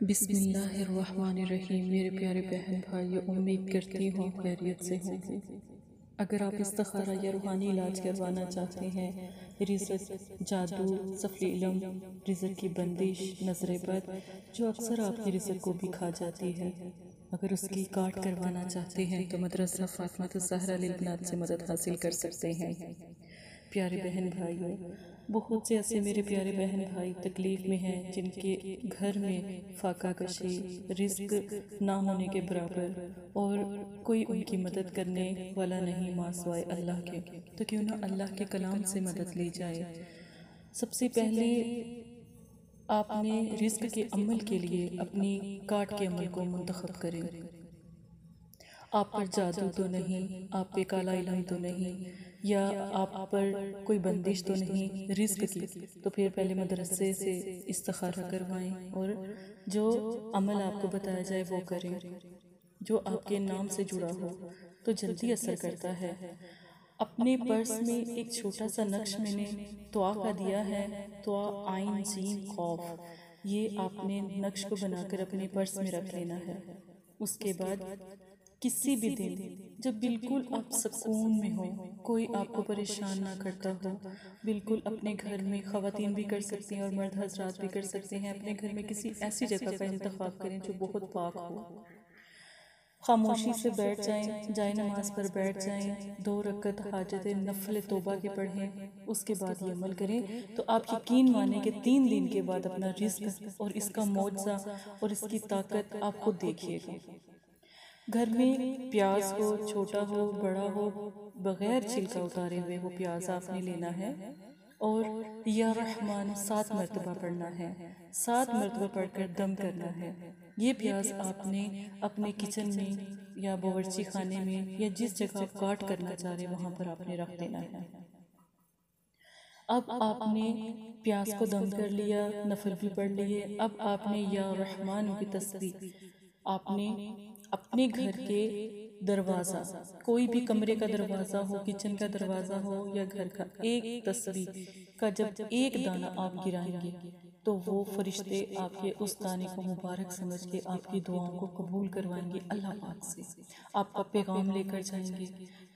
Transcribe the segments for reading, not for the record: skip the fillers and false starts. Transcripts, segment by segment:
بسم اللہ الرحمن الرحیم۔ میرے پیارے بہن بھائیو، امید کرتی ہوں خیریت سے ہوں گے۔ اگر آپ استخارہ یا روحانی علاج کروانا چاہتے ہیں، رزق، جادو، سفلی علم، رزق کی بندش، نظر بد جو اکثر آپ کی رزق کو بھی کھا جاتی ہے، اگر اس کی کاٹ کروانا چاہتے ہیں تو مدرسہ فاطمہ الزہرا للبنات سے مدد حاصل کر سکتے ہیں۔ پیارے بہن بھائیو، بہت سے ایسے میرے پیارے بہن بھائی تکلیف میں ہیں جن کے گھر میں فاقہ کشی، رزق نہ ہونے کے برابر، اور کوئی ان کی مدد کرنے والا نہیں ماں سوائے اللہ کے، تو کیوں نہ اللہ کے کلام سے مدد لی جائے۔ سب سے پہلے آپ نے رزق کے عمل کے لیے اپنی کاٹ کے عمل کو منتخب کریں۔ آپ پر جادو تو نہیں، آپ پہ کالا علم تو نہیں، یا آپ پر کوئی بندش تو نہیں رزق کی، تو پھر پہلے مدرسے سے استخارہ کروائیں اور جو عمل آپ کو بتایا جائے وہ کریں، جو آپ کے نام سے جڑا ہو تو جلدی اثر کرتا ہے۔ اپنے پرس میں ایک چھوٹا سا نقش میں نے دعا کا دیا ہے، دعا عین سین قاف، یہ آپ نے نقش کو بنا کر اپنے پرس میں رکھ لینا ہے۔ اس کے بعد کسی بھی دن جب بالکل آپ سکون میں ہو، کوئی آپ کو پریشان نہ کرتا ہو، بالکل اپنے گھر میں خواتین بھی کر سکتے ہیں اور مرد حضرات بھی کر سکتے ہیں، اپنے گھر میں کسی ایسی جگہ کا انتخاب کریں جو بہت پاک ہو، خاموشی سے بیٹھ جائیں، جائے نماز پر بیٹھ جائیں، 2 رکعت حاجت نفل توبہ کے پڑھیں، اس کے بعد یہ عمل کریں تو آپ یقین مانیں کہ 3 دن کے بعد اپنا رزق اور اس کا معجزہ اور اس کی طاقت آپ خود دیکھیے گا۔ گھر میں پیاز ہو، چھوٹا ہو بڑا ہو، بغیر چھلکا اتارے ہوئے وہ پیاز آپ نے لینا ہے اور یا رحمان 7 مرتبہ پڑھنا ہے، 7 مرتبہ پڑھ کر دم کرنا ہے۔ یہ پیاز آپ نے اپنے کچن میں یا باورچی خانے میں یا جس جگہ آپ کاٹ کرنا چاہ رہے وہاں پر آپ نے رکھ دینا ہے۔ اب آپ نے پیاز کو دم کر لیا، نفل بھی پڑھ لیے، اب آپ نے یا رحمان کی تسبیح آپ نے اپنے گھر کے دروازہ، کوئی بھی کمرے کا دروازہ ہو، کچن کا دروازہ ہو یا گھر کا، ایک تسبیح کا جب ایک دانہ آپ گرائیں گے تو وہ فرشتے آپ کے اس دانے کو مبارک سمجھ کے آپ کی دعاؤں کو قبول کروائیں گے اللہ پاک سے، آپ کا پیغام لے کر جائیں گے،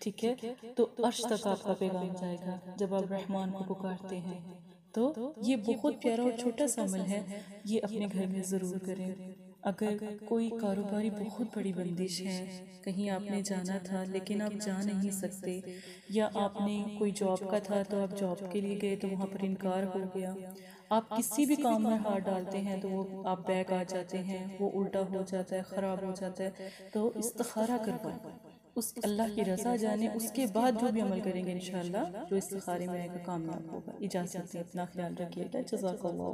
ٹھیک ہے؟ تو عرش تک آپ کا پیغام جائے گا جب آپ رحمان کو پکارتے ہیں۔ تو یہ بہت پیارا اور چھوٹا سا عمل ہے، یہ اپنے گھر میں ضرور کریں۔ اگر کوئی کاروباری بہت بڑی بندش ہے، کہیں آپ نے جانا تھا لیکن آپ جا نہیں سکتے، یا آپ نے کوئی جاب کا تھا تو آپ جاب کے لیے گئے تو وہاں پر انکار ہو گیا، آپ کسی بھی کام میں ہاتھ ڈالتے ہیں تو وہ آپ بیک آ جاتے ہیں، وہ الٹا ہو جاتا ہے، خراب ہو جاتا ہے، تو استخارہ کروائیں، اس اللہ کی رضا جانے، اس کے بعد جو بھی عمل کریں گے انشاءاللہ جو استخارے میں آئے گا کامیاب ہوگا۔ اجازت دیں، اپنا خیال رکھیے گا، جزاک اللہ۔